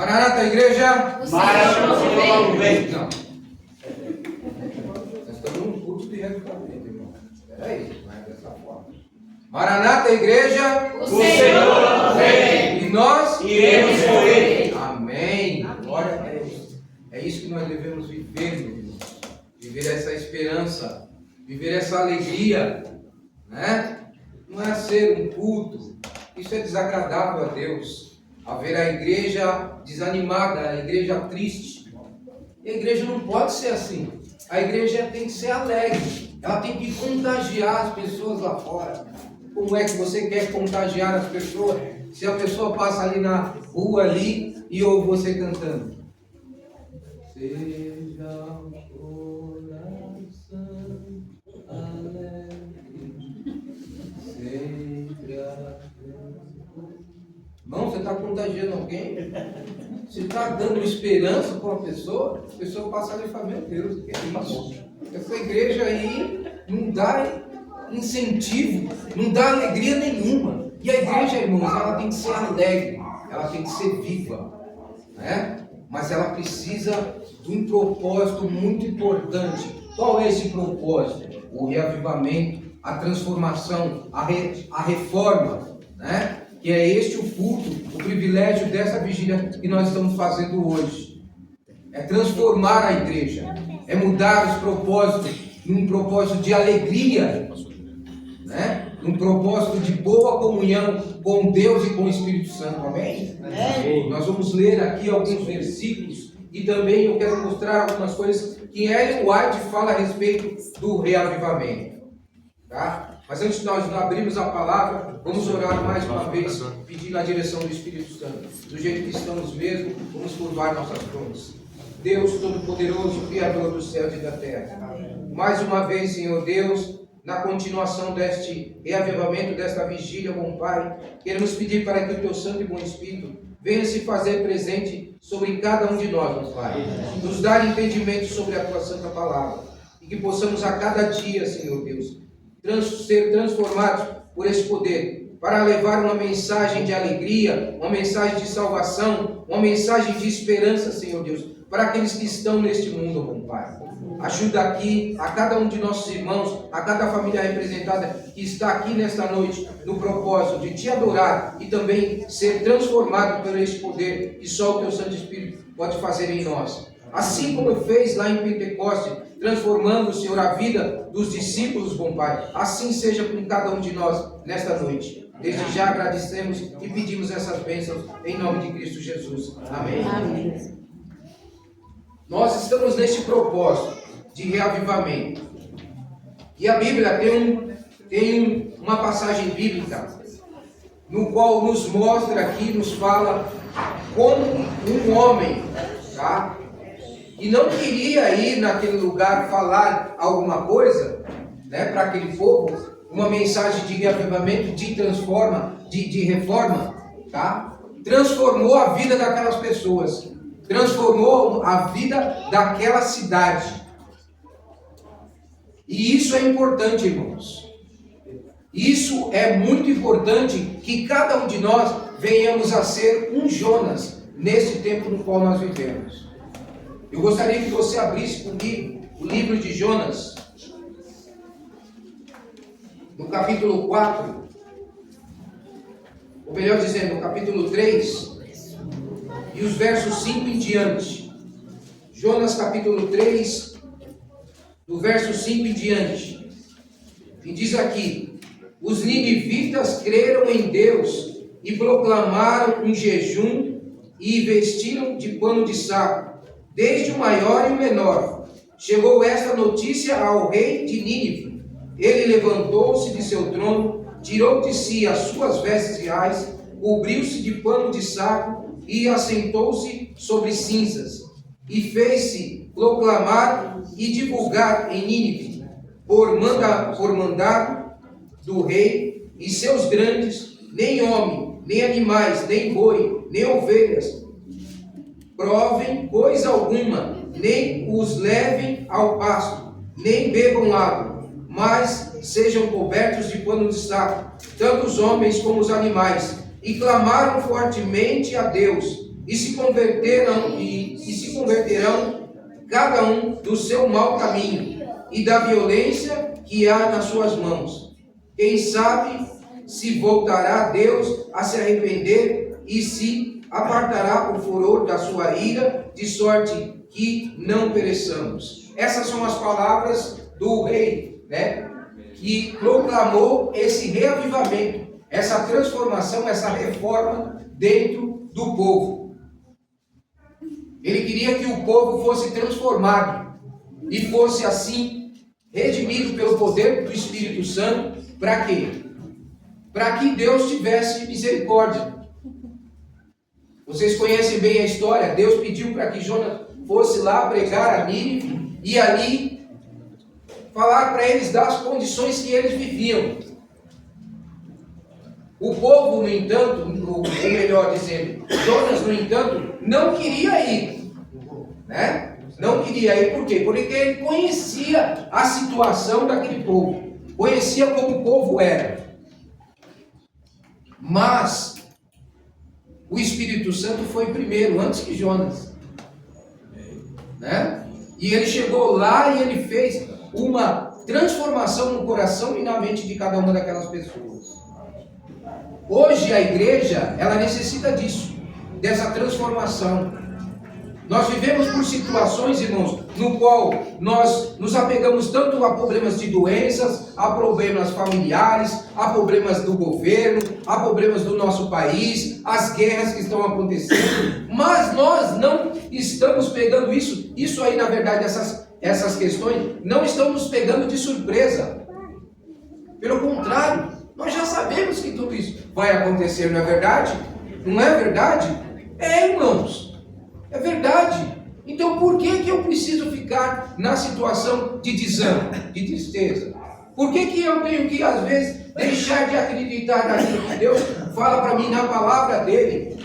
Maranata, igreja! Maranata, vem! Não. Nós estamos num culto de reavivamento, irmão. Espera aí, não é dessa forma. Maranata, igreja! O Senhor vem! E nós iremos com Ele. Amém! Glória a Deus. É isso que nós devemos viver, meu irmão. Viver essa esperança, viver essa alegria, né? Não é ser um culto. Isso é desagradável a Deus. Haver a igreja desanimada, a igreja triste. E a igreja não pode ser assim. A igreja tem que ser alegre. Ela tem que contagiar as pessoas lá fora. Como é que você quer contagiar as pessoas? Se a pessoa passa ali na rua ali e ouve você cantando. Seja o coração alegre, sempre alegre. Irmão, você está contagiando alguém? Você está dando esperança para uma pessoa? A pessoa passa ali e fala, meu Deus, que é isso? Essa igreja aí não dá incentivo, não dá alegria nenhuma. E a igreja, irmãos, ela tem que ser alegre, ela tem que ser viva, né? Mas ela precisa de um propósito muito importante. Qual é esse propósito? O reavivamento, a transformação, a reforma, né? Que é este o culto, o privilégio dessa vigília que nós estamos fazendo hoje. É transformar a igreja, é mudar os propósitos num propósito de alegria, né? Num propósito de boa comunhão com Deus e com o Espírito Santo. Amém? Amém. Nós vamos ler aqui alguns versículos e também eu quero mostrar algumas coisas que Ellen White fala a respeito do reavivamento. Tá? Mas antes de nós abrirmos a palavra, vamos orar mais uma vez, pedindo a direção do Espírito Santo. Do jeito que estamos mesmo, vamos curvar nossas frontes. Deus Todo-Poderoso, Criador dos céus e da terra. Mais uma vez, Senhor Deus, na continuação deste reavivamento, desta vigília, bom Pai, queremos pedir para que o Teu Santo e Bom Espírito venha se fazer presente sobre cada um de nós, bom Pai. Nos dar entendimento sobre a Tua Santa Palavra. E que possamos a cada dia, Senhor Deus, ser transformados por esse poder, para levar uma mensagem de alegria, uma mensagem de salvação, uma mensagem de esperança, Senhor Deus, para aqueles que estão neste mundo, bom Pai. Ajuda aqui a cada um de nossos irmãos, a cada família representada que está aqui nesta noite, no propósito de Te adorar e também ser transformado por esse poder que só o Teu Santo Espírito pode fazer em nós. Assim como fez lá em Pentecostes, transformando, Senhor, a vida dos discípulos, bom Pai, assim seja com cada um de nós nesta noite. Desde já agradecemos e pedimos essas bênçãos em nome de Cristo Jesus. Amém. Amém. Nós estamos neste propósito de reavivamento. E a Bíblia tem uma passagem bíblica no qual nos mostra aqui, nos fala como um homem, tá? E não queria ir naquele lugar falar alguma coisa, né, para aquele povo, uma mensagem de reavivamento, de reforma, tá? Transformou a vida daquelas pessoas, transformou a vida daquela cidade. E isso é importante, irmãos. Isso é muito importante que cada um de nós venhamos a ser um Jonas nesse tempo no qual nós vivemos. Eu gostaria que você abrisse comigo o livro de Jonas, no capítulo 4, ou melhor dizendo, no capítulo 3, e os versos 5 em diante. Jonas capítulo 3, do verso 5 em diante. E diz aqui: os ninivitas creram em Deus e proclamaram um jejum e vestiram de pano de saco, desde o maior e o menor. Chegou esta notícia ao rei de Nínive. Ele levantou-se de seu trono, tirou de si as suas vestes reais, cobriu-se de pano de saco e assentou-se sobre cinzas. E fez-se proclamar e divulgar em Nínive, por mandado do rei e seus grandes, nem homem, nem animais, nem boi, nem ovelhas, provem coisa alguma, nem os levem ao pasto, nem bebam água, mas sejam cobertos de pano de saco, tanto os homens como os animais. E clamaram fortemente a Deus, e se converterão cada um do seu mau caminho e da violência que há nas suas mãos. Quem sabe se voltará Deus a se arrepender e se apartará o furor da sua ira, de sorte que não pereçamos. Essas são as palavras do rei, né? Que proclamou esse reavivamento, essa transformação, essa reforma dentro do povo. Ele queria que o povo fosse transformado e fosse assim redimido pelo poder do Espírito Santo. Para quê? Para que Deus tivesse misericórdia. Vocês conhecem bem a história. Deus pediu para que Jonas fosse lá pregar a Nínive e ali falar para eles das condições que eles viviam. O povo, no entanto, ou melhor dizendo, Jonas, no entanto, não queria ir, né? Não queria ir, por quê? Porque ele conhecia a situação daquele povo, conhecia como o povo era. Mas o Espírito Santo foi primeiro, antes que Jonas, né? E ele chegou lá e ele fez uma transformação no coração e na mente de cada uma daquelas pessoas. Hoje a igreja, ela necessita disso, dessa transformação. Nós vivemos por situações, irmãos, no qual nós nos apegamos tanto a problemas de doenças, a problemas familiares, a problemas do governo, a problemas do nosso país, as guerras que estão acontecendo, mas nós não estamos pegando isso aí, na verdade, essas questões, não estão nos pegando de surpresa. Pelo contrário, nós já sabemos que tudo isso vai acontecer, não é verdade? Não é verdade? É, irmãos. É verdade. Então por que eu preciso ficar na situação de desânimo, de tristeza? Por que eu tenho que, às vezes, deixar de acreditar naquilo que Deus fala para mim na palavra dele?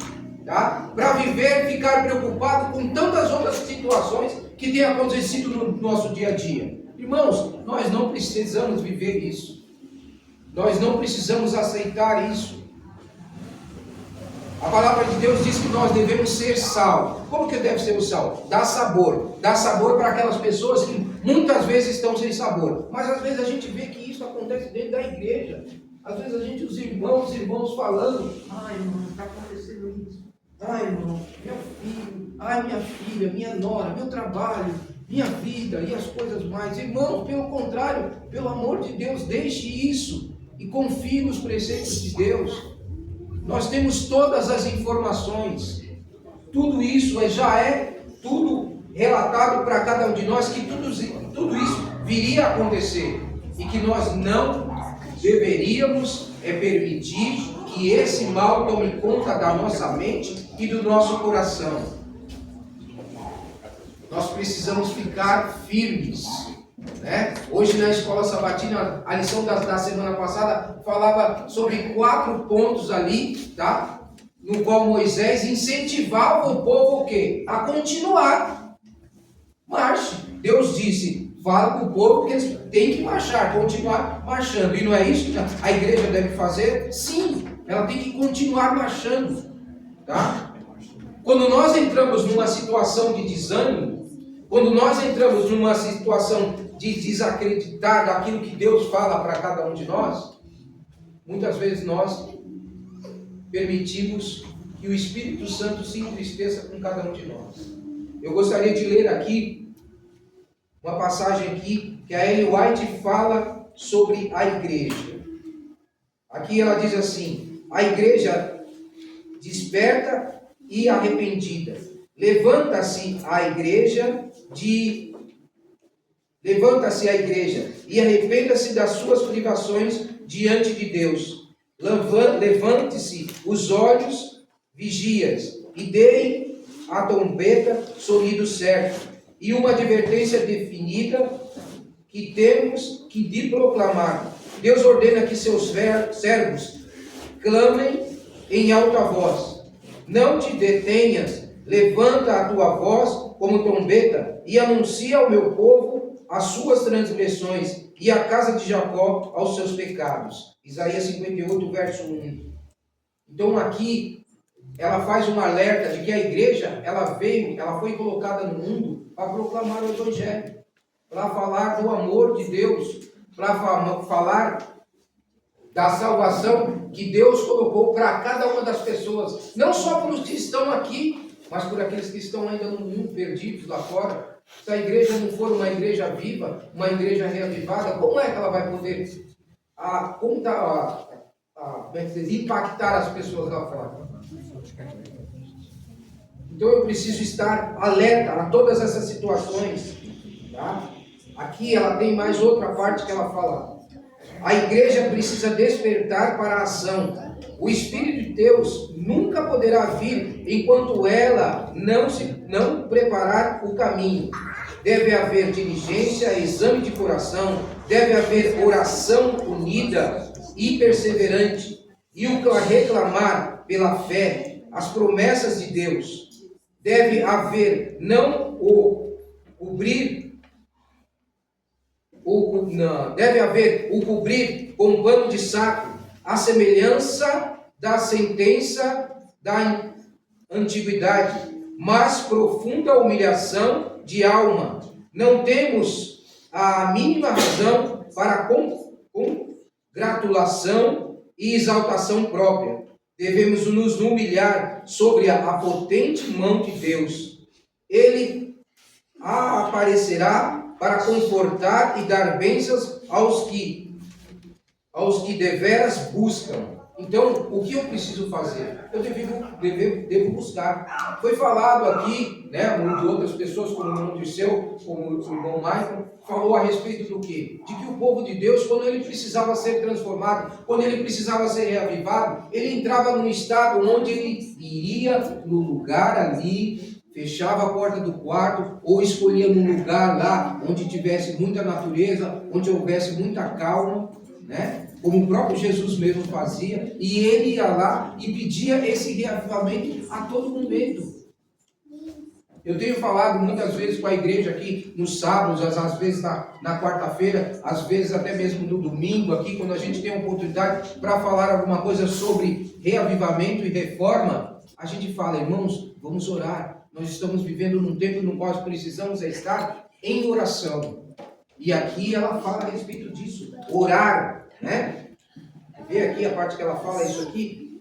Tá? Para viver, ficar preocupado com tantas outras situações que têm acontecido no nosso dia a dia. Irmãos, nós não precisamos viver isso. Nós não precisamos aceitar isso. A palavra de Deus diz que nós devemos ser sal. Como que deve ser o sal? Dá sabor. Dá sabor para aquelas pessoas que muitas vezes estão sem sabor. Mas às vezes a gente vê que isso acontece dentro da igreja. Às vezes a gente, os irmãos falando: ai, irmão, está acontecendo isso. Ai, irmão, meu filho, ai, minha filha, minha nora, meu trabalho, minha vida e as coisas mais. Irmãos, pelo contrário, pelo amor de Deus, deixe isso e confie nos preceitos de Deus. Nós temos todas as informações. Tudo isso já é tudo relatado para cada um de nós, que tudo isso viria a acontecer. E que nós não deveríamos permitir que esse mal tome conta da nossa mente e do nosso coração. Nós precisamos ficar firmes. Né? Hoje na escola sabatina, a lição da semana passada falava sobre 4 pontos ali, tá? No qual Moisés incentivava o povo o quê? A continuar. Marche. Deus disse: fala para o povo que eles têm que marchar, continuar marchando. E não é isso que a igreja deve fazer? Sim, ela tem que continuar marchando, tá? Quando nós entramos numa situação de desânimo, quando nós entramos numa situação de desacreditar daquilo que Deus fala para cada um de nós, muitas vezes nós permitimos que o Espírito Santo se entristeça com cada um de nós. Eu gostaria de ler aqui uma passagem aqui que a Ellen White fala sobre a igreja. Aqui ela diz assim: a igreja desperta e arrependida. Levanta-se a igreja e arrependa-se das suas privações diante de Deus. Levante-se os olhos, vigias, e deem a trombeta sonido certo, e uma advertência definida que temos que de proclamar. Deus ordena que seus servos clamem em alta voz. Não te detenhas, levanta a tua voz como trombeta e anuncia ao meu povo as suas transgressões e à casa de Jacó aos seus pecados. Isaías 58, verso 1. Então aqui, ela faz um alerta de que a igreja, ela foi colocada no mundo para proclamar o Evangelho, para falar do amor de Deus, para falar da salvação que Deus colocou para cada uma das pessoas, não só para os que estão aqui, mas por aqueles que estão ainda no mundo, perdidos lá fora. Se a igreja não for uma igreja viva, uma igreja reavivada, como é que ela vai poder impactar as pessoas lá fora? Então eu preciso estar alerta a todas essas situações. Tá? Aqui ela tem mais outra parte que ela fala. A igreja precisa despertar para a ação. O Espírito de Deus nunca poderá vir enquanto ela não preparar o caminho. Deve haver diligência, exame de coração, deve haver oração unida e perseverante, e o reclamar pela fé as promessas de Deus. Deve haver deve haver o cobrir com um pano de saco, a semelhança da sentença da antiguidade, mas profunda humilhação de alma. Não temos a mínima razão para congratulação e exaltação própria. Devemos nos humilhar sobre a potente mão de Deus. Ele aparecerá para confortar e dar bênçãos aos que deveras buscam. Então, o que eu preciso fazer? Eu devo buscar. Foi falado aqui, né, de outras pessoas, como o irmão Dirceu, como o irmão Michael, falou a respeito do quê? De que o povo de Deus, quando ele precisava ser transformado, quando ele precisava ser reavivado, ele entrava num estado onde ele iria no lugar ali, fechava a porta do quarto, ou escolhia num lugar lá onde tivesse muita natureza, onde houvesse muita calma, né? Como o próprio Jesus mesmo fazia, e ele ia lá e pedia esse reavivamento a todo momento. Eu tenho falado muitas vezes com a igreja aqui nos sábados, às vezes na quarta-feira, às vezes até mesmo no domingo aqui, quando a gente tem a oportunidade para falar alguma coisa sobre reavivamento e reforma, a gente fala, irmãos, vamos orar. Nós estamos vivendo num tempo no qual precisamos estar em oração. E aqui ela fala a respeito disso, orar, né? Vê aqui a parte que ela fala isso aqui.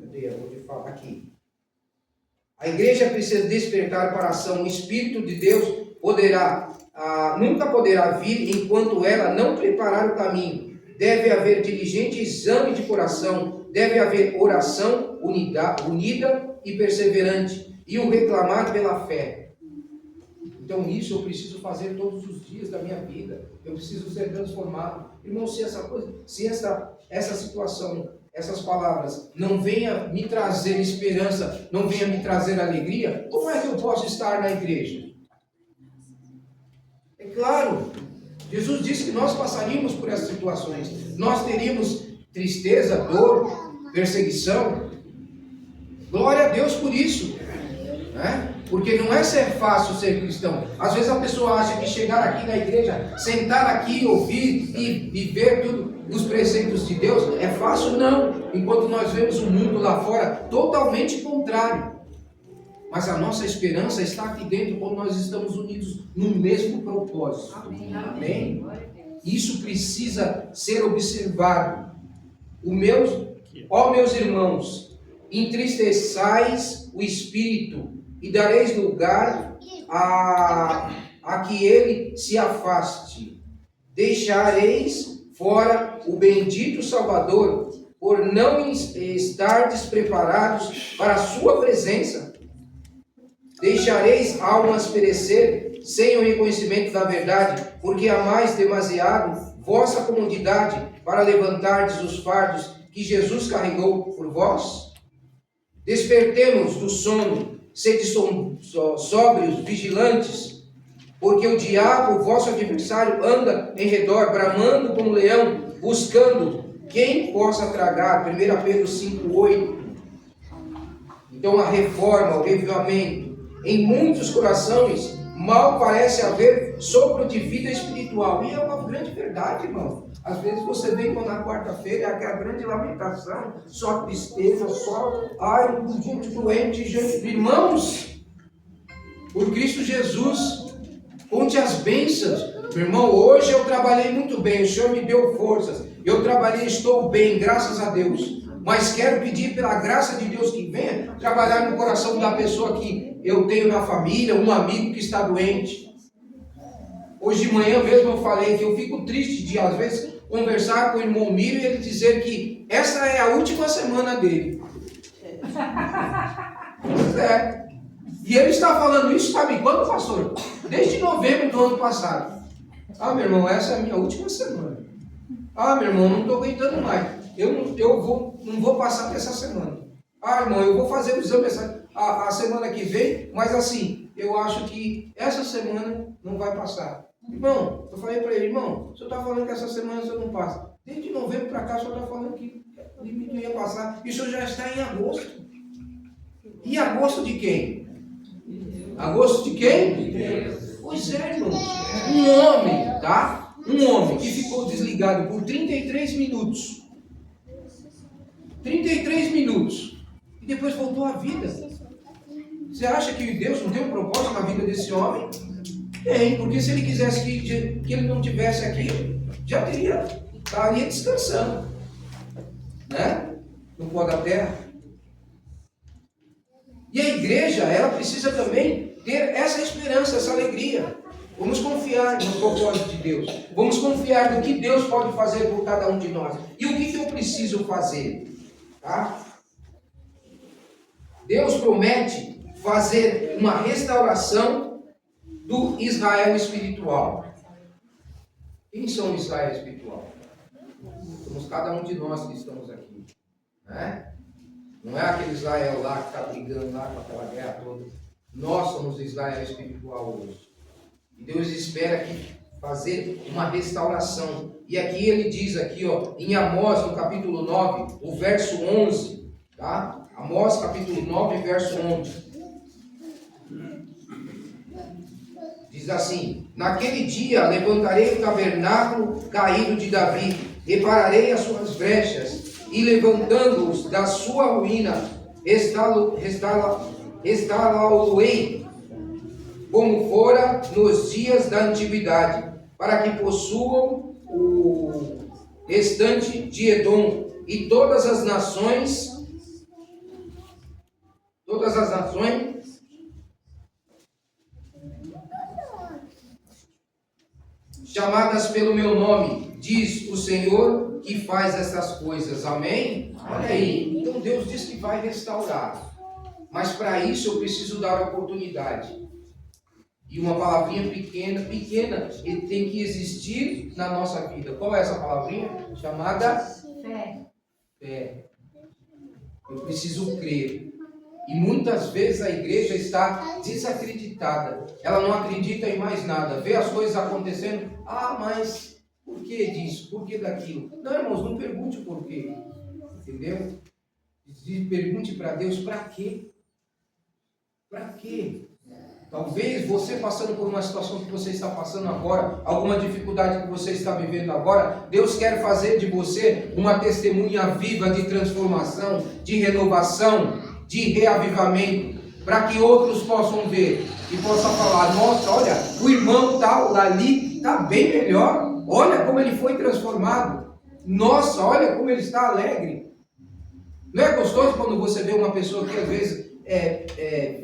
Cadê? Eu vou falar aqui. A igreja precisa despertar para a ação. O Espírito de Deus nunca poderá vir enquanto ela não preparar o caminho. Deve haver diligente exame de coração. Deve haver oração unida e perseverante. E o reclamar pela fé. Então isso eu preciso fazer todos os dias da minha vida. Eu preciso ser transformado. Irmão, se essa situação, essas palavras não venha me trazer esperança, não venha me trazer alegria, como é que eu posso estar na igreja? É claro, Jesus disse que nós passaríamos por essas situações. Nós teríamos tristeza, dor, perseguição. Glória a Deus por isso, né? Porque não é ser fácil ser cristão. Às vezes a pessoa acha que chegar aqui na igreja, sentar aqui, ouvir e viver tudo os preceitos de Deus é fácil, não. Enquanto nós vemos o mundo lá fora totalmente contrário. Mas a nossa esperança está aqui dentro quando nós estamos unidos no mesmo propósito. Amém? Isso precisa ser observado. Ó meus irmãos, entristeçais o Espírito e dareis lugar a que ele se afaste. Deixareis fora o bendito Salvador, por não estardes preparados para a sua presença. Deixareis almas perecer sem o reconhecimento da verdade, porque amais demasiado vossa comodidade para levantardes os fardos que Jesus carregou por vós? Despertemos do sono, sede sóbrios, vigilantes, porque o diabo, vosso adversário, anda em redor, bramando como leão, buscando quem possa tragar. 1 Pedro 5,8. Então a reforma, o revivamento, em muitos corações mal parece haver sopro de vida espiritual. E é uma grande verdade, irmão. Às vezes você vem na quarta-feira, é aquela grande lamentação, só tristeza, ai, gente doente, gente. Irmãos, por Cristo Jesus, conte as bênçãos. Meu irmão, hoje eu trabalhei muito bem, o Senhor me deu forças. Eu trabalhei, estou bem, graças a Deus. Mas quero pedir pela graça de Deus que venha trabalhar no coração da pessoa que eu tenho na família, um amigo que está doente. Hoje de manhã mesmo eu falei que eu fico triste de, às vezes, conversar com o irmão Mírio e ele dizer que essa é a última semana dele. Pois é. E ele está falando isso, sabe quando, pastor? Desde novembro do ano passado. Ah, meu irmão, essa é a minha última semana. Ah, meu irmão, não estou aguentando mais. Eu não vou passar dessa semana. Ah, irmão, eu vou fazer o exame a semana que vem, mas assim, eu acho que essa semana não vai passar. Irmão, eu falei para ele, irmão, o senhor está falando que essa semana o senhor não passa. Desde novembro para cá, o senhor está falando que o limite não ia passar. E o senhor já está em agosto. E agosto de quem? Agosto de quem? Pois é, irmão. Um homem, tá? Um homem que ficou desligado por 33 minutos. 33 minutos. E depois voltou à vida. Você acha que Deus não tem um propósito na vida desse homem? Tem, porque se ele quisesse que ele não tivesse aqui, já estaria descansando, né? No pó da terra. E a igreja, ela precisa também ter essa esperança, essa alegria. Vamos confiar no propósito de Deus. Vamos confiar no que Deus pode fazer por cada um de nós. E o que eu preciso fazer? Tá? Deus promete fazer uma restauração do Israel espiritual. Quem são o Israel espiritual? Somos cada um de nós que estamos aqui, né? Não é aquele Israel lá que está brigando lá com aquela guerra toda. Nós somos o Israel espiritual hoje. E Deus espera aqui fazer uma restauração. E aqui ele diz aqui, ó, em Amós, no capítulo 9, o verso 11, tá? Amós, capítulo 9, verso 11. Diz assim: naquele dia levantarei o tabernáculo caído de Davi, repararei as suas brechas, e levantando-os da sua ruína, restaurá-lo-ei, como fora nos dias da antiguidade, para que possuam o restante de Edom e todas as nações chamadas pelo meu nome, diz o Senhor que faz essas coisas. Amém? Olha aí, então Deus diz que vai restaurar, mas para isso eu preciso dar oportunidade. E uma palavrinha pequena, ele tem que existir na nossa vida. Qual é essa palavrinha? Chamada fé. Eu preciso crer. E muitas vezes a igreja está desacreditada. Ela não acredita em mais nada. Vê as coisas acontecendo. Ah, mas por que disso? Por que daquilo? Não, irmãos, não pergunte o porquê. Entendeu? Pergunte para Deus para quê? Para quê? Talvez você passando por uma situação que você está passando agora, alguma dificuldade que você está vivendo agora, Deus quer fazer de você uma testemunha viva de transformação, de renovação, de reavivamento, para que outros possam ver e possam falar: nossa, olha, o irmão tal ali está bem melhor, olha como ele foi transformado, nossa, olha como ele está alegre. Não é gostoso quando você vê uma pessoa que às vezes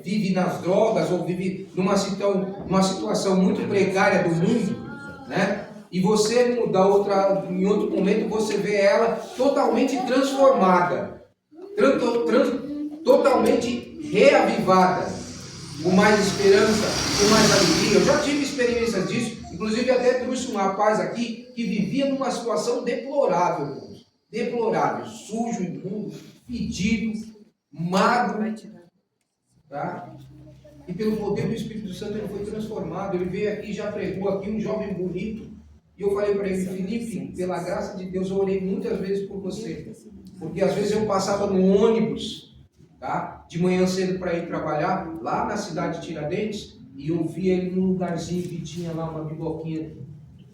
vive nas drogas ou vive numa situação muito precária do mundo, né? E você em outro momento você vê ela totalmente transformada, totalmente reavivada, com mais esperança, com mais alegria. Eu já tive experiências disso, inclusive até trouxe um rapaz aqui que vivia numa situação deplorável, sujo, imundo, fedido, magro, tá? E pelo poder do Espírito Santo ele foi transformado. Ele veio aqui, já pregou aqui, um jovem bonito. E eu falei para ele: Felipe, pela graça de Deus, eu orei muitas vezes por você, porque às vezes eu passava no ônibus, tá? De manhã cedo para ir trabalhar lá na cidade de Tiradentes, e eu vi ele num lugarzinho que tinha lá uma biboquinha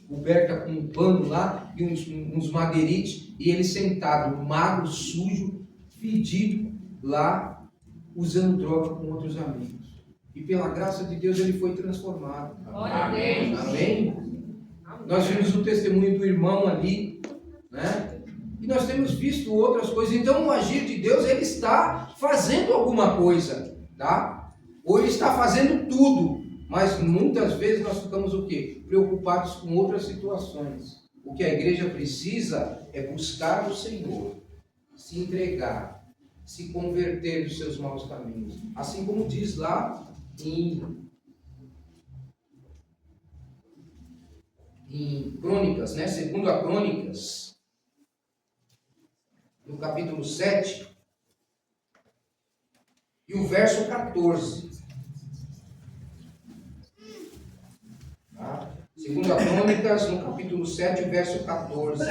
coberta com um pano lá e uns madeirites, e ele sentado, magro, sujo, fedido lá, usando droga com outros amigos. E pela graça de Deus ele foi transformado. Amém. Amém? Nós vimos o testemunho do irmão ali, né? E nós temos visto outras coisas. Então o agir de Deus, ele está fazendo alguma coisa, tá? Ou ele está fazendo tudo, mas muitas vezes nós ficamos o quê? Preocupados com outras situações. O que a igreja precisa é buscar o Senhor, se entregar, se converter dos seus maus caminhos. Assim como diz lá em Crônicas, né? Segundo a Crônicas, no capítulo 7, e o verso 14. Tá? Segundo a Crônicas, no capítulo 7, o verso 14.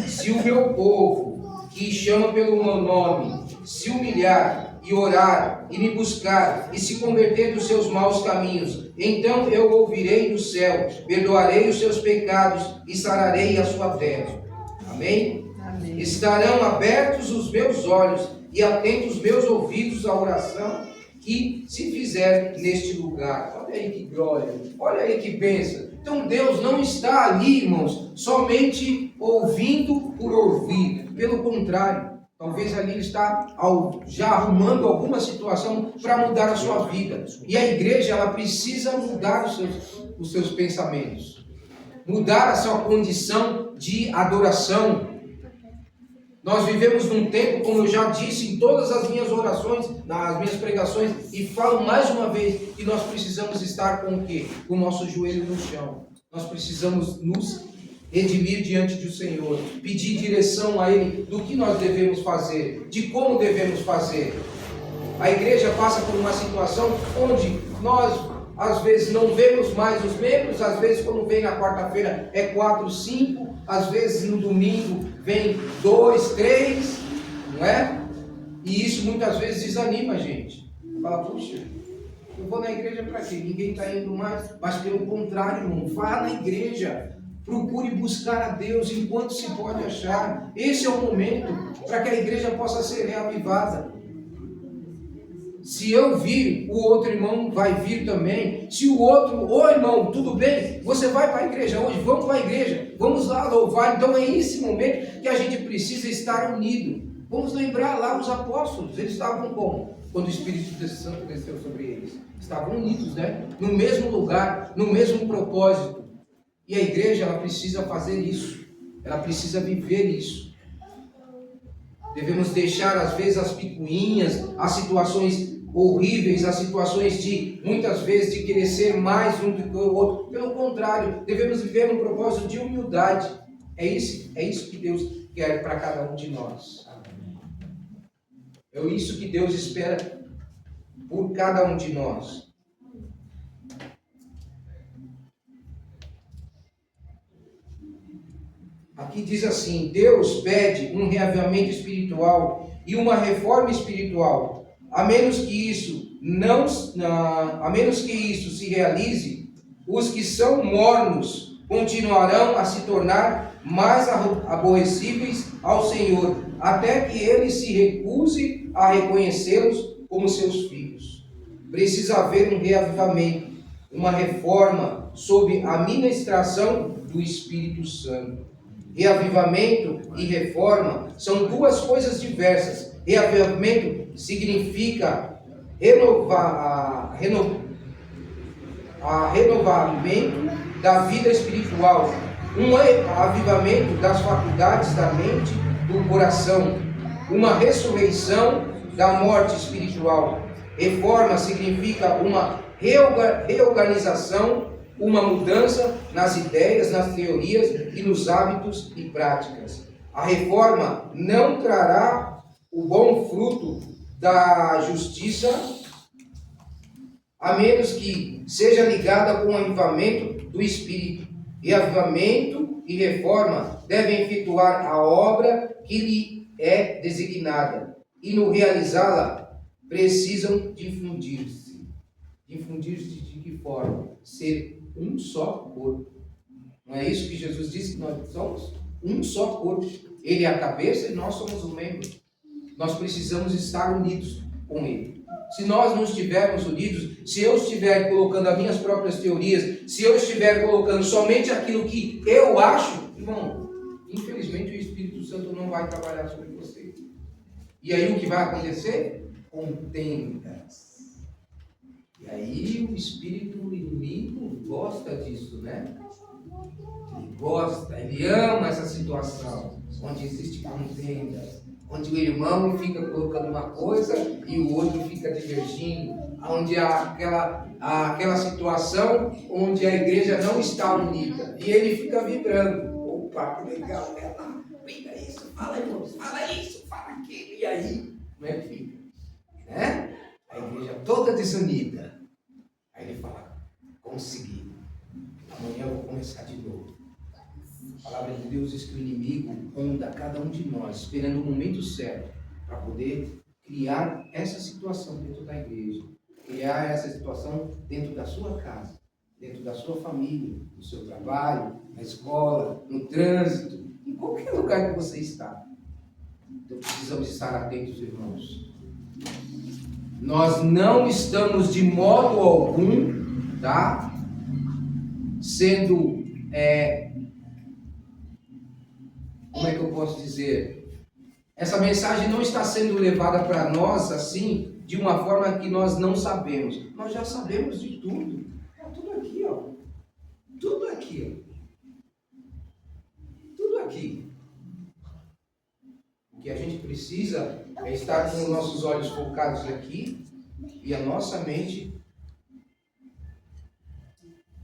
Se o meu povo, que chama pelo meu nome, se humilhar e orar e me buscar e se converter dos seus maus caminhos, então eu ouvirei do céu, perdoarei os seus pecados e sararei a sua terra. Amém? Amém. Estarão abertos os meus olhos e atentos os meus ouvidos à oração que se fizer neste lugar. Olha aí que glória, olha aí que bênção. Então Deus não está ali, irmãos, somente ouvindo por ouvir. Pelo contrário, talvez ali ele está já arrumando alguma situação para mudar a sua vida. E a igreja, ela precisa mudar os seus pensamentos. Mudar a sua condição de adoração. Nós vivemos num tempo, como eu já disse em todas as minhas orações, nas minhas pregações, e falo mais uma vez, que nós precisamos estar com o quê? Com o nosso joelho no chão. Nós precisamos nos redimir diante do Senhor, pedir direção a Ele do que nós devemos fazer, de como devemos fazer. A igreja passa por uma situação onde nós, às vezes, não vemos mais os membros, às vezes, quando vem na quarta-feira, é 4, 5, às vezes no domingo vem 2, 3, não é? E isso muitas vezes desanima a gente. Fala, puxa, eu vou na igreja para quê? Ninguém está indo mais. Mas pelo contrário, irmão, vá na igreja, procure buscar a Deus enquanto se pode achar. Esse é o momento para que a igreja possa ser reavivada. Se eu vir, o outro irmão vai vir também. Se o outro, ô irmão, tudo bem? Você vai para a igreja hoje? Vamos para a igreja. Vamos lá louvar. Então é esse momento que a gente precisa estar unido. Vamos lembrar lá os apóstolos. Eles estavam como? Quando o Espírito Santo desceu sobre eles. Estavam unidos, né? No mesmo lugar, no mesmo propósito. E a igreja, ela precisa fazer isso. Ela precisa viver isso. Devemos deixar, às vezes, as picuinhas, as situações horríveis, as situações de, muitas vezes, de querer ser mais um do que o outro. Pelo contrário, devemos viver um propósito de humildade. É isso que Deus quer para cada um de nós. É isso que Deus espera por cada um de nós. Aqui diz assim: Deus pede um reavivamento espiritual e uma reforma espiritual. A menos que isso se realize, os que são mornos continuarão a se tornar mais aborrecíveis ao Senhor, até que ele se recuse a reconhecê-los como seus filhos. Precisa haver um reavivamento, uma reforma sob a ministração do Espírito Santo. Reavivamento e reforma são duas coisas diversas. Reavivamento significa renovamento da vida espiritual, um avivamento das faculdades da mente, do coração, uma ressurreição da morte espiritual. Reforma significa uma reorganização, uma mudança nas ideias, nas teorias e nos hábitos e práticas. A reforma não trará o bom fruto da justiça, a menos que seja ligada com o avivamento do Espírito. E avivamento e reforma devem efetuar a obra que lhe é designada, e no realizá-la precisam difundir-se. De infundir-se de que forma? Ser um só corpo. Não é isso que Jesus disse que nós somos? Um só corpo. Ele é a cabeça e nós somos o membro. Nós precisamos estar unidos com Ele. Se nós não estivermos unidos, se eu estiver colocando as minhas próprias teorias, se eu estiver colocando somente aquilo que eu acho, irmão, infelizmente o Espírito Santo não vai trabalhar sobre você. E aí o que vai acontecer? Contendas. E aí o espírito inimigo gosta disso, né? Ele gosta, ele ama essa situação onde existe contenda, onde o irmão fica colocando uma coisa e o outro fica divergindo, onde há aquela situação onde a igreja não está unida e ele fica vibrando. Opa, que legal, né? Briga isso, fala isso, fala aquilo, e aí, como é que fica? Né? A igreja toda desunida. Aí ele fala, consegui, amanhã eu vou começar de novo. A palavra de Deus diz que o inimigo ronda cada um de nós, esperando o momento certo para poder criar essa situação dentro da igreja, criar essa situação dentro da sua casa, dentro da sua família, no seu trabalho, na escola, no trânsito, em qualquer lugar que você está. Então precisamos estar atentos, irmãos. Nós não estamos de modo algum, tá? Sendo como é que eu posso dizer? Essa mensagem não está sendo levada para nós assim, de uma forma que nós não sabemos. Nós já sabemos de tudo. Está tudo aqui, ó. Tudo aqui, ó. Tudo aqui. O que a gente precisa é estar com os nossos olhos focados aqui e a nossa mente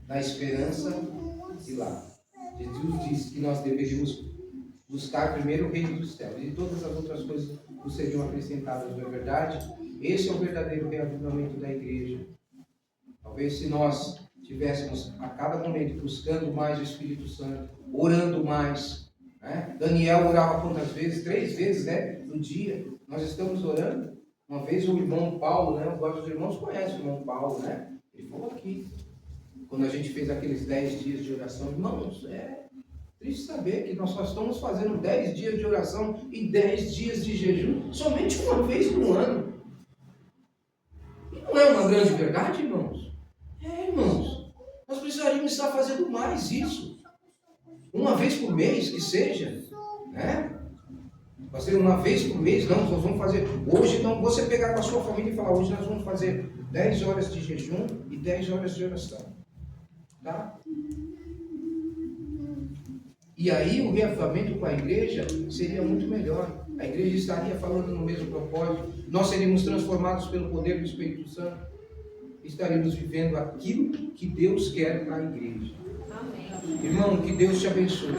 na esperança de lá. Jesus disse que nós deveríamos buscar primeiro o reino dos céus e todas as outras coisas nos seriam acrescentadas, não é verdade? Esse é o verdadeiro reavivamento da igreja. Talvez se nós estivéssemos a cada momento buscando mais o Espírito Santo, orando mais, né? Daniel orava quantas vezes? 3 vezes, né? No dia. Nós estamos orando. Uma vez o irmão Paulo, né? Os irmãos conhecem o irmão Paulo, né? Ele falou aqui, quando a gente fez aqueles 10 dias de oração, irmãos, triste saber que nós só estamos fazendo 10 dias de oração e 10 dias de jejum somente uma vez no ano. E não é uma grande verdade, irmãos? Irmãos, nós precisaríamos estar fazendo mais isso. Uma vez por mês, que seja, né? Fazer uma vez por mês, não, nós vamos fazer. Hoje não, você pegar com a sua família e falar, hoje nós vamos fazer 10 horas de jejum e 10 horas de oração. Tá? E aí o reavivamento com a igreja seria muito melhor. A igreja estaria falando no mesmo propósito. Nós seríamos transformados pelo poder do Espírito Santo. Estaremos vivendo aquilo que Deus quer para a igreja. Amém. Irmão, que Deus te abençoe.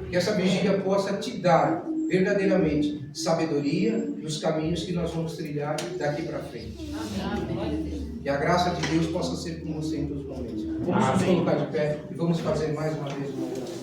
Que essa vigília possa te dar verdadeiramente sabedoria nos caminhos que nós vamos trilhar daqui para frente. Amém. Que a graça de Deus possa ser com você em todos os momentos. Vamos nos colocar de pé e vamos fazer mais uma vez uma oração.